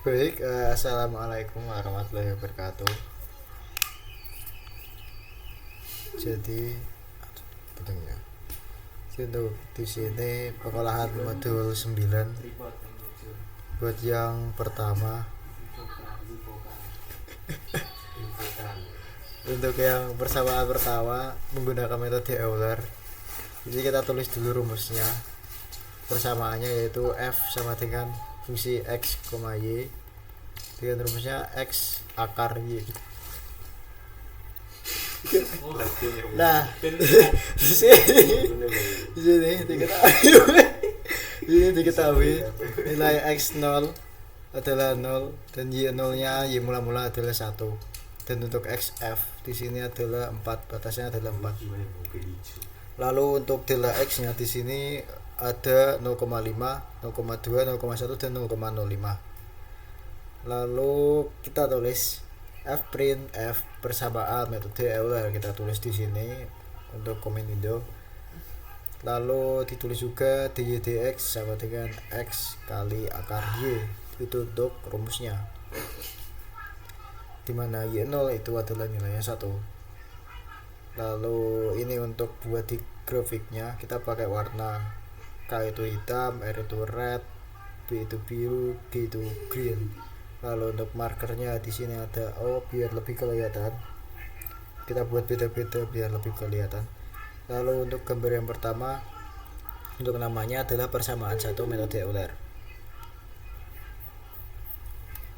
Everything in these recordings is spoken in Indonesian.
Baik, assalamualaikum warahmatullahi wabarakatuh. Jadi, betulnya. Jadi untuk di sini pengolahan modul 9 buat yang pertama. Untuk yang persamaan pertama menggunakan metode Euler. Jadi kita tulis dulu rumusnya. Persamaannya yaitu f sama dengan fungsi x, y dengan rumusnya x akar y. Nah, di sini diketahui nilai x0 adalah 0 dan y0 nya y mula-mula adalah 1. Dan untuk xf di sini adalah 4, batasnya adalah 4. Lalu untuk delta x nya di sini ada 0,5, 0,2, 0,1 dan 0,05. Lalu kita tulis f print f persamaan metode Euler, kita tulis di sini untuk komen Indo. Lalu ditulis juga dy dx sama dengan x kali akar y, itu untuk rumusnya, dimana y0 itu adalah nilainya 1. Lalu ini untuk buat di grafiknya kita pakai warna K itu hitam, R itu red, B itu biru, G itu green. Lalu untuk markernya di sini ada O biar lebih kelihatan. Kita buat beda-beda biar lebih kelihatan. Lalu untuk gambar yang pertama, untuk namanya adalah persamaan satu metode Euler.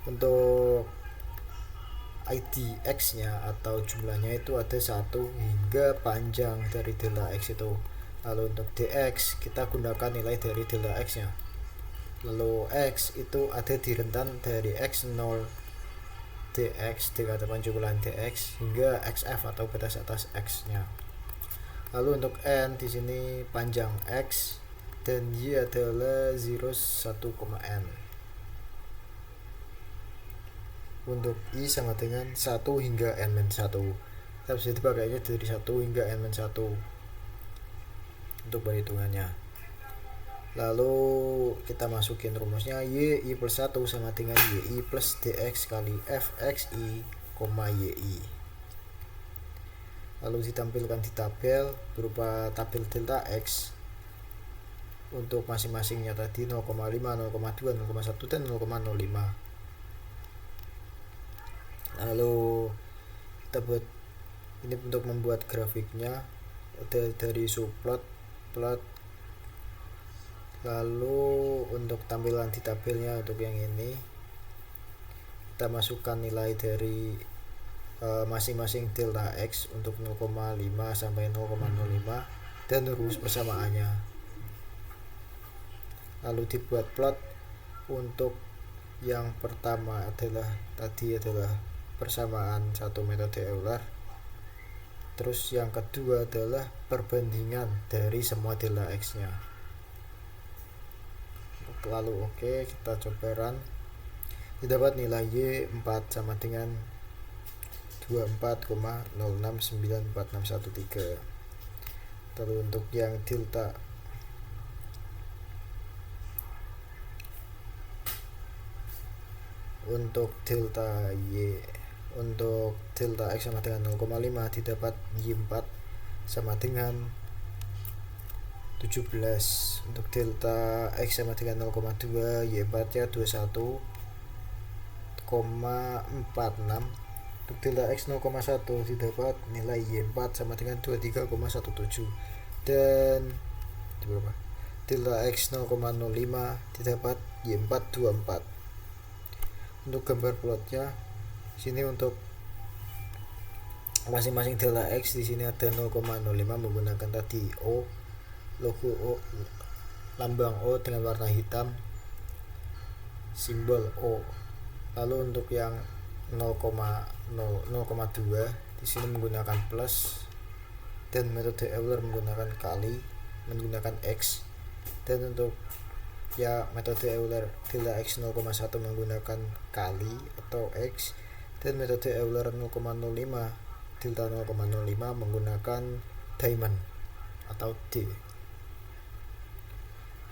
Untuk ID X nya atau jumlahnya itu ada 1 hingga panjang dari delta X itu. Lalu untuk dx kita gunakan nilai dari delta X nya. Lalu X itu ada di rentan dari X0 dx dikatakan jumlah dx hingga xf atau batas atas X nya. Lalu untuk n di sini panjang X dan y adalah 0, 1,n. Untuk i sama dengan 1 hingga n-1. Kita bisa dipakainya dari 1 hingga n-1 untuk perhitungannya. Lalu kita masukin rumusnya y i plus 1 sama dengan y i plus dx kali fxi, yi. Lalu ditampilkan di tabel berupa tabel delta x untuk masing-masingnya tadi 0,5, 0,2, 0,1 dan 0,05. Lalu kita buat ini untuk membuat grafiknya dari subplot, plot. Lalu untuk tampilan di tabelnya untuk yang ini kita masukkan nilai dari masing-masing delta x untuk 0,5 sampai 0,05 dan rumus persamaannya. Lalu dibuat plot. Untuk yang pertama adalah persamaan satu metode Euler. Terus yang kedua adalah perbandingan dari semua delta x nya. Lalu oke, kita coba run. Didapat nilai y 4 sama dengan 24,06946113. Lalu untuk yang delta y, untuk delta x sama dengan 0,5 didapat y 4 sama dengan 17. Untuk delta x sama dengan 0,2 y 4 nya 21,46. Untuk delta x 0,1 didapat nilai y 4 sama dengan 23,17. Dan berapa? Delta x 0,05 didapat y 4 24. Untuk gambar plotnya sini untuk masing-masing delta x di sini ada 0,05 menggunakan tadi O, logo O, lambang O dengan warna hitam, simbol O. Lalu untuk yang 0,2 di sini menggunakan plus dan metode Euler menggunakan kali menggunakan x. Dan untuk ya metode Euler delta x 0,1 menggunakan kali atau x, dan metode Euler 0,05 delta 0,05 menggunakan diamond atau D.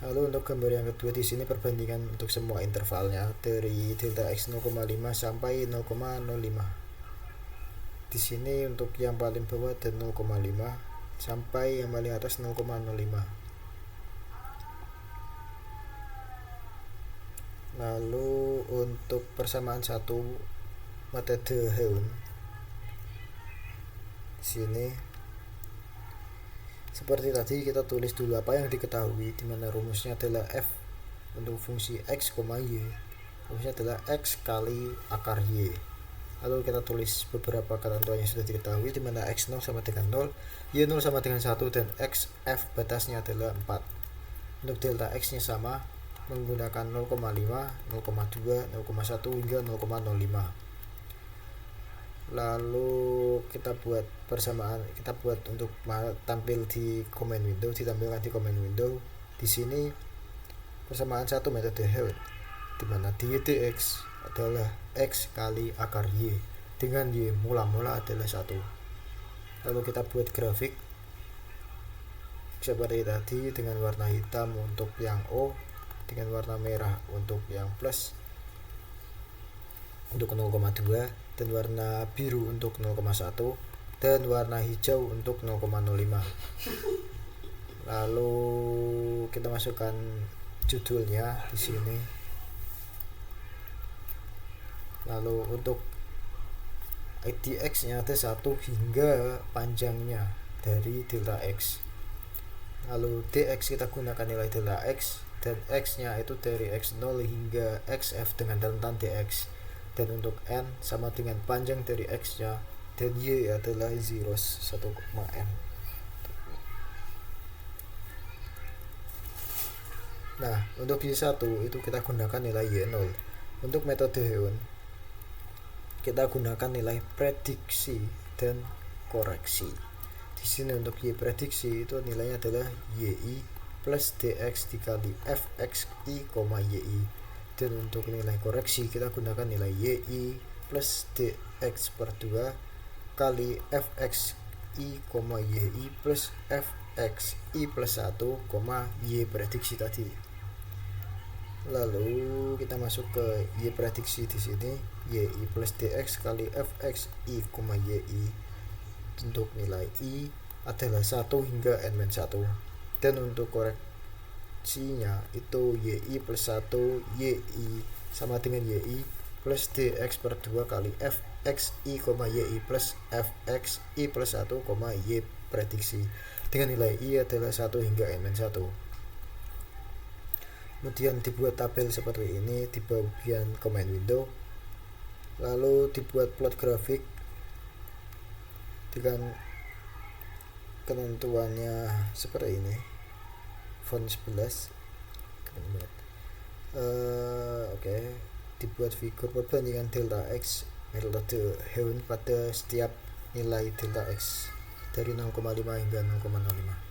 Lalu untuk gambar yang kedua di sini perbandingan untuk semua intervalnya dari delta x 0,5 sampai 0,05. Di sini untuk yang paling bawah ada 0,5 sampai yang paling atas 0,05. Lalu untuk persamaan satu metode Heun di sini seperti tadi kita tulis dulu apa yang diketahui, di mana rumusnya adalah f untuk fungsi x, y. Rumusnya adalah x kali akar y. Lalu kita tulis beberapa ketentuan yang sudah diketahui, di mana x0 sama dengan 0, y0 sama dengan 1, dan x f batasnya adalah 4. Untuk delta x nya sama menggunakan 0,5, 0,2, 0,1 hingga 0,05. Lalu kita buat persamaan, kita buat untuk tampil di command window, ditampilkan di command window. Di sini persamaan satu metode Heun, di mana dy dx adalah x kali akar y dengan y mula-mula adalah 1. Lalu kita buat grafik seperti tadi dengan warna hitam untuk yang O, dengan warna merah untuk yang plus untuk 0,2, dan warna biru untuk 0,1, dan warna hijau untuk 0,05. Lalu kita masukkan judulnya di sini. Lalu untuk IDX nya ada 1 hingga panjangnya dari delta x. Lalu dx kita gunakan nilai delta x, dan x nya itu dari x0 hingga xf dengan rentan dx, dan untuk n sama dengan panjang dari x nya, dan y adalah 0, 1,n. Nah, untuk y1 itu kita gunakan nilai y0. Untuk metode Heun kita gunakan nilai prediksi dan koreksi. Di sini untuk y prediksi itu nilainya adalah yi plus dx dikali fxi, yi. Dan untuk nilai koreksi kita gunakan nilai yi plus dx per 2 kali fxi, yi plus fxi plus 1, y prediksi tadi. Lalu kita masuk ke y prediksi di sini, yi plus dx kali fxi, yi. Untuk nilai i adalah 1 hingga n-1, dan untuk koreksinya itu yi plus 1 yi sama dengan yi plus dx per 2 kali fxi, yi plus fxi plus 1, y prediksi, dengan nilai i adalah 1 hingga n-1. Kemudian dibuat tabel seperti ini di bagian command window. Lalu dibuat plot grafik dengan ketentuannya seperti ini, font 11. Oke. Dibuat figur perbandingan delta x metode Heun pada setiap nilai delta x dari 0,5 hingga 0,05.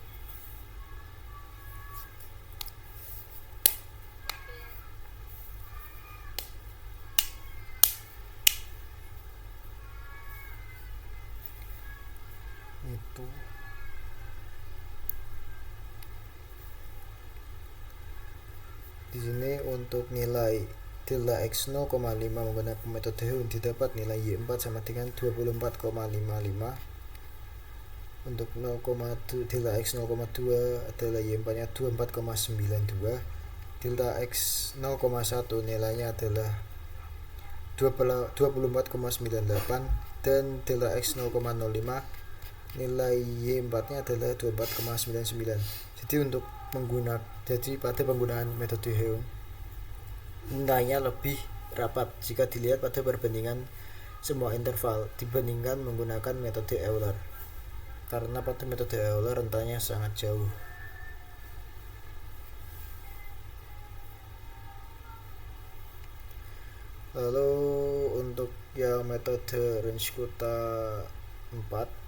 Itu di sini untuk nilai delta x 0,5 menggunakan metode Heun didapat nilai y4 sama dengan 24,55. Untuk 0,2 delta x 0,2 adalah y4 nya 24,92. Delta x 0,1 nilainya adalah 24,98, dan delta x 0,05 nilai y4 nya adalah 24,99. Jadi pada penggunaan metode Heun nilainya lebih rapat jika dilihat pada perbandingan semua interval dibandingkan menggunakan metode Euler, karena pada metode Euler rentannya sangat jauh. Lalu untuk yang metode Runge-Kutta 4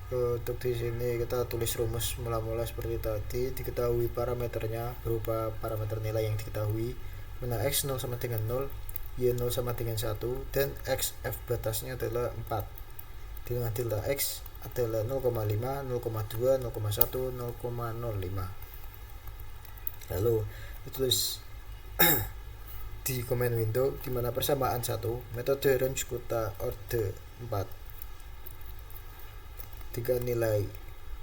untuk di sini kita tulis rumus mula-mula seperti tadi. Diketahui parameternya berupa parameter nilai yang diketahui, mana x 0 sama dengan 0, y 0 sama dengan 1, dan x f batasnya adalah 4. Dengan delta x adalah 0,5, 0,2, 0,1, 0,05. Lalu ditulis di command window di mana persamaan 1, metode range kota order 4. Tiga nilai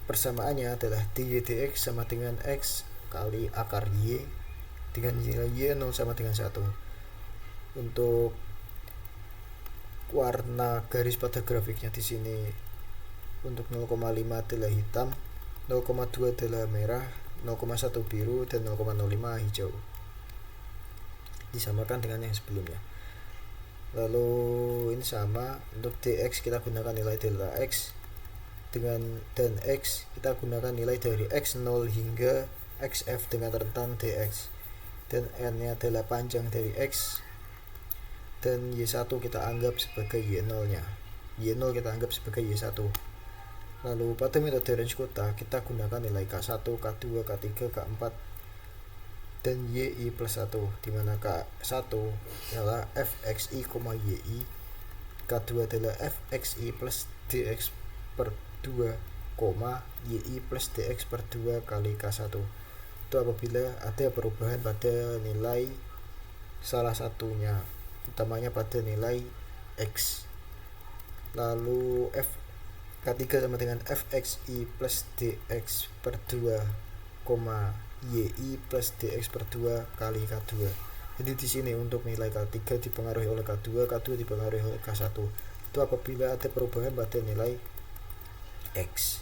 persamaannya adalah dy dx sama dengan x kali akar y dengan nilai y 0 sama dengan 1. Untuk warna garis pada grafiknya di sini untuk 0,5 adalah hitam, 0,2 adalah merah, 0,1 biru, dan 0,05 hijau. Disamakan dengan yang sebelumnya. Lalu ini sama, untuk dx kita gunakan nilai delta x dan x kita gunakan nilai dari x0 hingga xf dengan rentang dx, dan n nya adalah panjang dari x, dan y1 kita anggap sebagai y0 nya, y0 kita anggap sebagai y1. Lalu pada metode range kota kita gunakan nilai K1, K2, K3, K4 dan YI plus 1, dimana K1 adalah fxi, yi, K2 adalah fxi plus dx per 2, yi plus dx per 2 kali K1. Itu apabila ada perubahan pada nilai salah satunya, utamanya pada nilai x. Lalu K3 sama dengan fxi plus dx per 2, yi plus dx per 2 kali K2. Jadi di sini untuk nilai K3 dipengaruhi oleh K2, K2 dipengaruhi oleh K1. Itu apabila ada perubahan pada nilai x.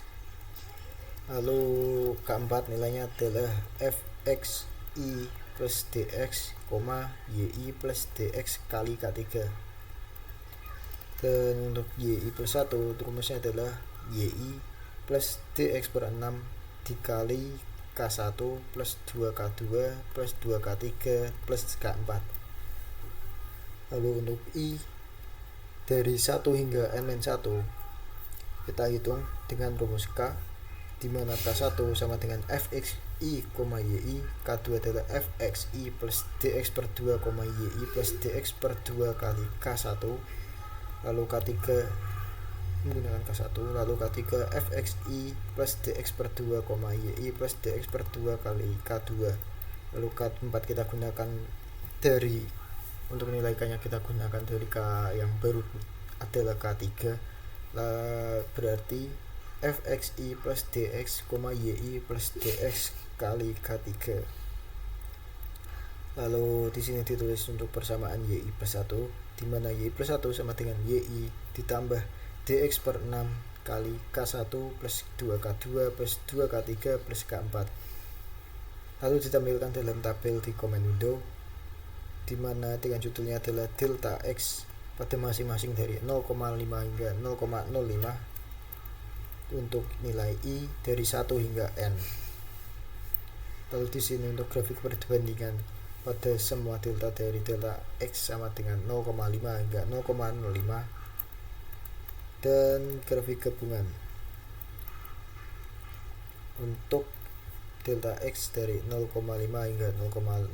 Lalu K4 nilainya adalah fxi plus dx, yi plus dx kali K3. Dan untuk yi plus 1 rumusnya adalah yi plus dx per 6 dikali K1 plus 2K2 plus 2K3 plus K4. Lalu untuk I dari 1 hingga n-1 kita hitung dengan rumus K, di mana K1 sama dengan fxi, yi, K2 adalah fxi plus dx per 2, yi plus dx per 2 kali K1. Lalu K3 menggunakan K1, lalu K3 fxi plus dx per 2, yi plus dx per 2 kali K2. Lalu K4 kita gunakan dari, untuk nilai K nya kita gunakan dari K yang baru adalah K3, berarti fxi plus dx, yi plus dx kali K3. Lalu di sini ditulis untuk persamaan yi plus 1, di mana y plus 1 sama dengan yi ditambah dx per 6 kali K1 plus 2K2 plus 2K3 plus K4. Lalu ditampilkan dalam tabel di command window, di mana dengan judulnya adalah delta x pada masing-masing dari 0,5 hingga 0,05 untuk nilai i dari 1 hingga n. Lalu di sini untuk grafik perbandingan pada semua delta dari delta x sama dengan 0,5 hingga 0,05, dan grafik gabungan untuk delta x dari 0,5 hingga 0,05.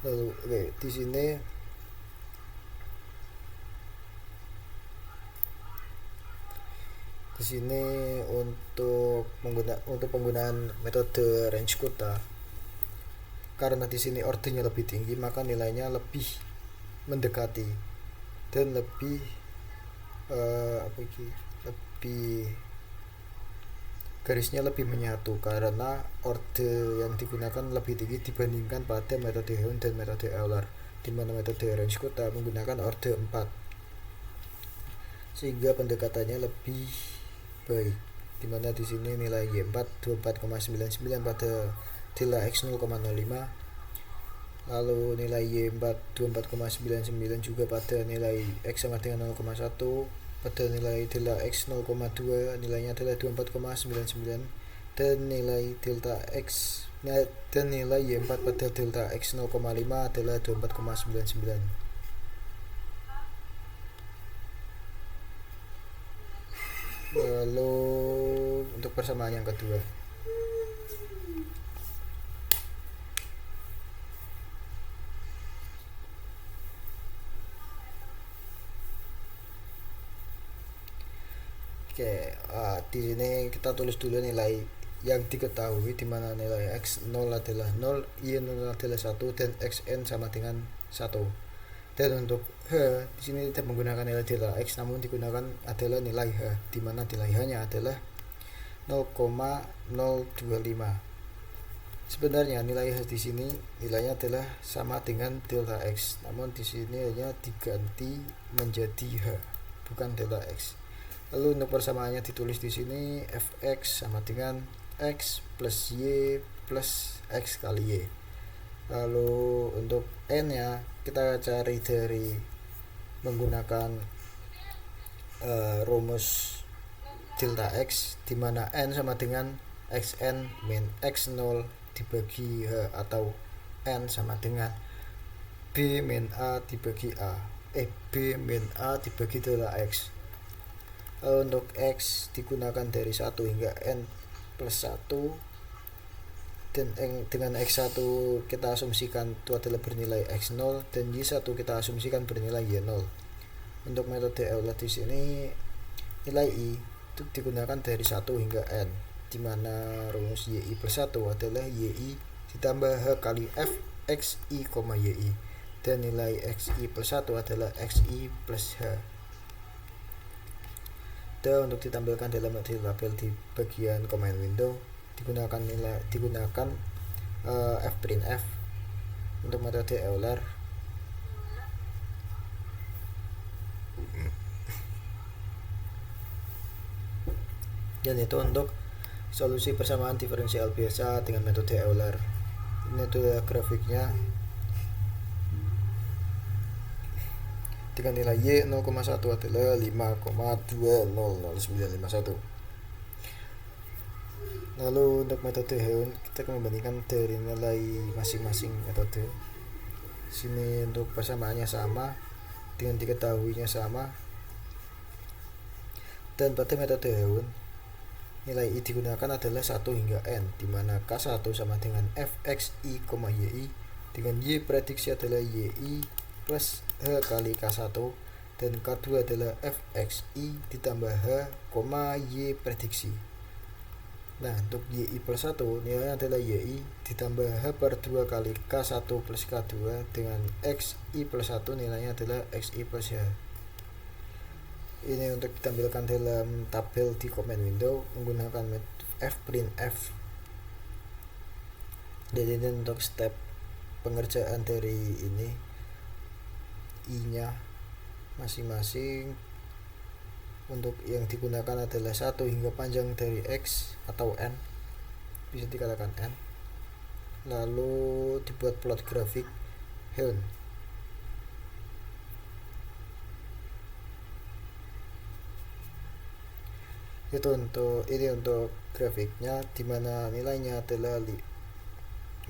Lalu di sini untuk penggunaan metode range kota, karena di sini ordernya lebih tinggi, maka nilainya lebih mendekati dan lebih garisnya lebih menyatu, karena order yang digunakan lebih tinggi dibandingkan pada metode Heun dan metode Euler, di mana metode range kota menggunakan order 4, sehingga pendekatannya lebih baik, di mana di sini nilai Y4 24,99 pada delta X 0,05, lalu nilai Y4 24,99 juga pada nilai X sama dengan 0,1, pada nilai delta X 0,2 nilainya adalah 24,99, dan nilai delta X dan nilai Y4 pada delta X 0,5 adalah 24,99. Lalu untuk persamaan yang kedua, Oke, di sini kita tulis dulu nilai yang diketahui, di mana nilai x0 adalah 0, y0 adalah 1, dan xn sama dengan 1. Dan untuk h di sini tidak menggunakan nilai delta x, namun digunakan adalah nilai h, di mana nilai h-nya adalah 0,025. Sebenarnya nilai h di sini nilainya adalah sama dengan delta x, namun di sini hanya diganti menjadi h, bukan delta x. Lalu untuk persamaannya ditulis di sini fx sama dengan x plus y plus x kali y. Lalu untuk n nya kita cari dari menggunakan rumus delta x, di mana n sama dengan xn min x0 dibagi h, atau n sama dengan b min a dibagi a, b min a dibagi delta x. Lalu untuk x digunakan dari 1 hingga n plus 1, dan dengan x1 kita asumsikan itu adalah bernilai x0, dan y1 kita asumsikan bernilai y0. Untuk metode Euler di sini nilai i itu digunakan dari 1 hingga n, di mana rumus yi plus 1 adalah yi ditambah h kali f xi, yi, dan nilai xi plus 1 adalah xi plus h. Dan untuk ditampilkan dalam tabel di bagian command window digunakan fprintf untuk metode Euler. Dan itu untuk solusi persamaan diferensial biasa dengan metode Euler. Ini adalah grafiknya dengan nilai y 0,1 adalah 5,200951. Lalu untuk metode Heun kita akan membandingkan dari nilai masing-masing metode. Sini untuk persamaannya sama, dengan diketahuinya sama. Dan pada metode Heun nilai i digunakan adalah 1 hingga n, di mana k1 sama dengan fxi, yi, dengan y prediksi adalah yi plus h kali k1, dan k2 adalah fxi ditambah h, y prediksi. Nah, untuk yi plus 1 nilainya adalah yi ditambah h per 2 kali k1 plus k2, dengan xi plus 1 nilainya adalah xi plus h. Ini untuk ditampilkan dalam tabel di command window menggunakan fprintf. Jadi ini untuk step pengerjaan dari ini i nya masing-masing. Untuk yang digunakan adalah 1 hingga panjang dari x atau n, bisa dikatakan n. Lalu dibuat plot grafik Heun. Itu untuk grafiknya, dimana nilainya adalah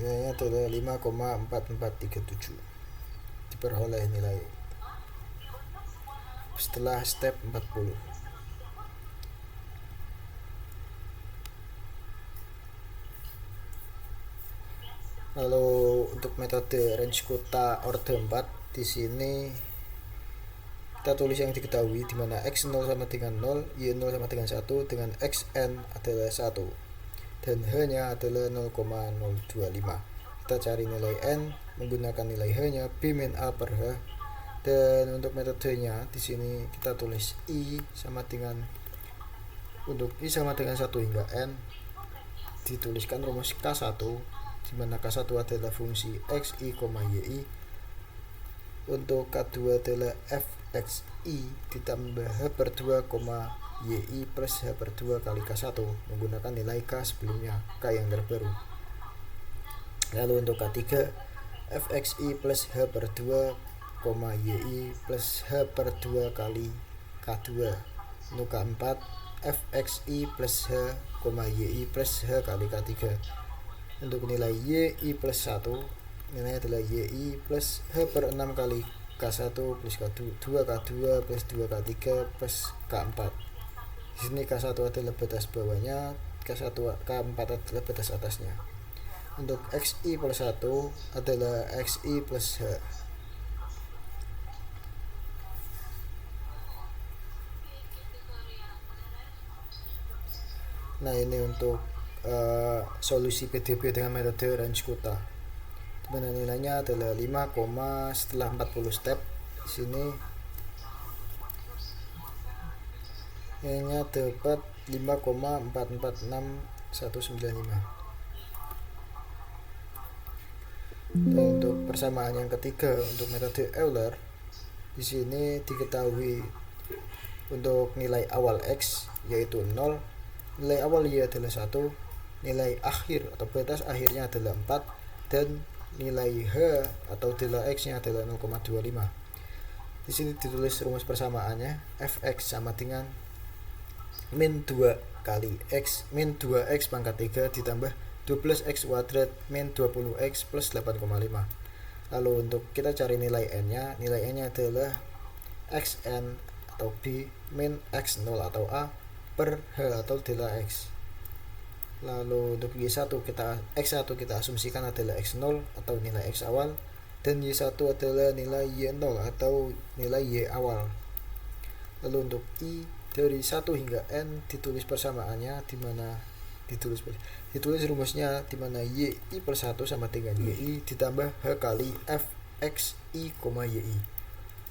5,4437 diperoleh nilai setelah step 40. Lalu untuk metode range kota orde 4 di sini kita tulis yang diketahui, di mana x0 sama dengan 0, y0 sama dengan 1, dengan xn adalah 1, dan h-nya adalah 0,025. Kita cari nilai n menggunakan nilai h-nya b min a per h. Dan untuk metodenya di sini kita tulis i sama dengan, untuk i sama dengan 1 hingga n dituliskan rumus k1, di mana k1 adalah fungsi xi, yi. Untuk k2 adalah fxi ditambah h per 2, yi plus h per 2 kali k1 menggunakan nilai k sebelumnya, k yang terbaru. Lalu untuk k3 fxi plus h per 2, yi plus h per 2 kali k2. Untuk k4 fxi plus h, yi plus h kali k3. Untuk nilai yi plus 1 nilainya adalah yi plus h per 6 kali k1 plus k2 plus 2k3 plus k4. Di sini k1 adalah batas bawahnya, k4 adalah batas atasnya. Untuk xi plus 1 adalah xi plus h. Nah, ini untuk solusi PDB dengan metode range quota, dimana nilainya adalah 5, setelah 40 step. Di sini nilainya dapat 5,446195. Dan untuk persamaan yang ketiga untuk metode Euler, di sini diketahui untuk nilai awal X yaitu 0, nilai awal Y adalah 1, nilai akhir atau batas akhirnya adalah 4, dan nilai H atau delta X nya adalah 0,25. Di sini ditulis rumus persamaannya, fx sama dengan min 2 kali x min 2x pangkat 3 ditambah 12x kuadrat min 20x plus 8,5. Lalu untuk kita cari nilai n-nya, nilai n-nya adalah xn atau b min x0 atau a per h atau delta x. Lalu untuk y1 x1 kita asumsikan adalah x0 atau nilai x awal, dan y1 adalah nilai y0 atau nilai y awal. Lalu untuk i dari 1 hingga n ditulis persamaannya, dimana ditulis rumusnya, dimana y i per 1 sama dengan y i ditambah h kali f x i, y i.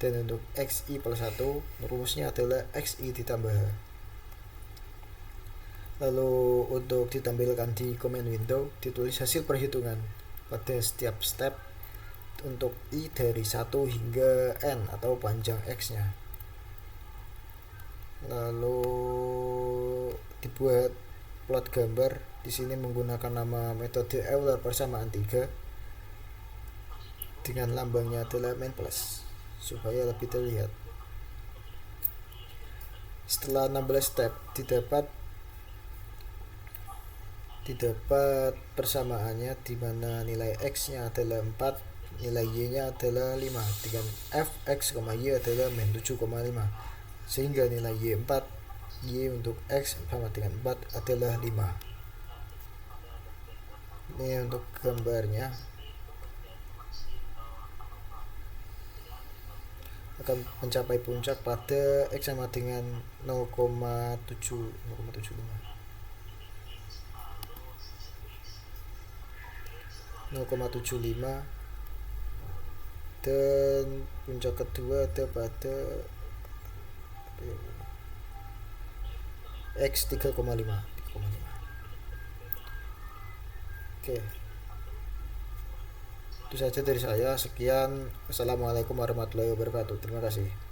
Dan untuk x i per 1 rumusnya adalah x i ditambah h. Lalu untuk ditampilkan di comment window ditulis hasil perhitungan pada setiap step untuk i dari 1 hingga n atau panjang x nya. Lalu dibuat plot gambar. Di sini menggunakan nama metode Euler persamaan 3 dengan lambangnya adalah min plus supaya lebih terlihat. Setelah 16 step didapat persamaannya, di mana nilai x nya adalah 4, nilai y nya adalah 5, dengan fx, y adalah min 7,5, sehingga nilai y4 y untuk x sama dengan 4 adalah 5. Ini untuk gambarnya akan mencapai puncak pada x sama dengan 0,75, dan puncak kedua ada pada x 3,5. Oke, itu saja dari saya. Sekian, assalamualaikum warahmatullahi wabarakatuh. Terima kasih.